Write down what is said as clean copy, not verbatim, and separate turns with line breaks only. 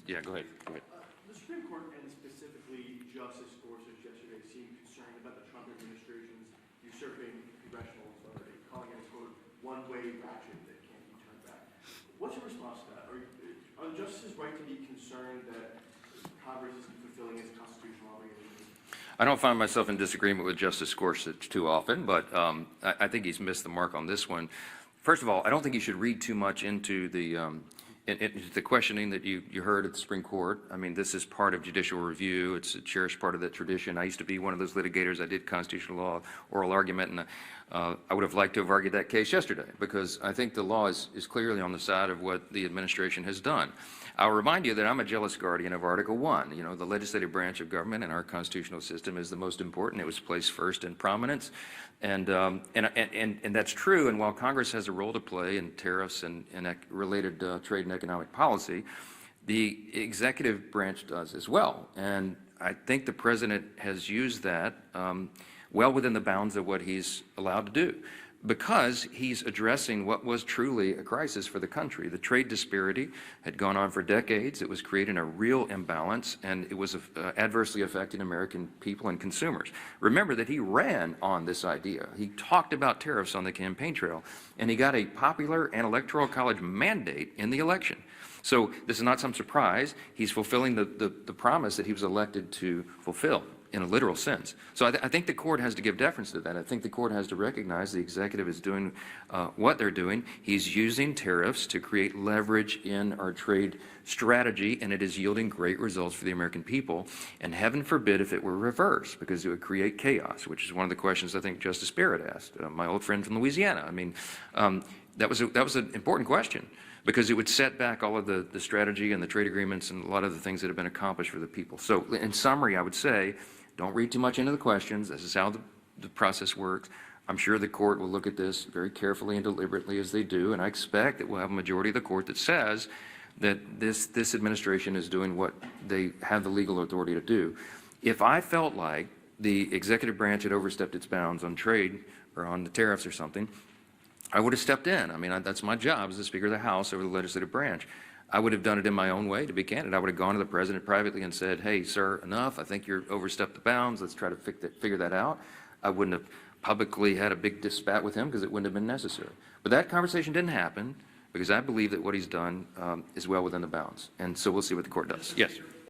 Yeah, go ahead. Go ahead.
The Supreme Court, and specifically Justice Gorsuch yesterday, seemed concerned about the Trump administration's usurping congressional authority, calling it a, quote, one-way ratchet that can't be turned back. What's your response to that? Are the justices right to be concerned that Congress isn't fulfilling its constitutional obligations?
I don't find myself in disagreement with Justice Gorsuch too often, but I think he's missed the mark on this one. First of all, I don't think you should read too much into the questioning that you heard at the Supreme Court. I mean, this is part of judicial review. It's a cherished part of that tradition. I used to be one of those litigators. I did constitutional law, oral argument, and I would have liked to have argued that case yesterday because I think the law is clearly on the side of what the administration has done. I'll remind you that I'm a jealous guardian of Article 1. You know, the legislative branch of government in our constitutional system is the most important. It was placed first in prominence. And that's true. And while Congress has a role to play in tariffs and related trade and economic policy, the executive branch does as well. And I think the president has used that well within the bounds of what he's allowed to do, because he's addressing what was truly a crisis for the country. The trade disparity had gone on for decades. It was creating a real imbalance, and it was adversely affecting American people and consumers. Remember that he ran on this idea. He talked about tariffs on the campaign trail, and he got a popular and electoral college mandate in the election. So this is not some surprise. He's fulfilling the promise that he was elected to fulfill, in a literal sense. So I think the court has to give deference to that. I think the court has to recognize the executive is doing what they're doing. He's using tariffs to create leverage in our trade strategy, and it is yielding great results for the American people. And heaven forbid if it were reversed, because it would create chaos, which is one of the questions I think Justice Barrett asked, my old friend from Louisiana. I mean, that was an important question, because it would set back all of the strategy and the trade agreements and a lot of the things that have been accomplished for the people. So in summary, I would say, don't read too much into the questions. This is how the process works. I'm sure the court will look at this very carefully and deliberately, as they do, and I expect that we'll have a majority of the court that says that this administration is doing what they have the legal authority to do. If I felt like the executive branch had overstepped its bounds on trade or on the tariffs or something, I would have stepped in. I mean, that's my job as the Speaker of the House over the legislative branch. I would have done it in my own way, to be candid. I would have gone to the president privately and said, hey, sir, enough. I think you're overstepped the bounds. Let's try to figure that out. I wouldn't have publicly had a big spat with him because it wouldn't have been necessary. But that conversation didn't happen because I believe that what he's done is well within the bounds. And so we'll see what the court does. Yes.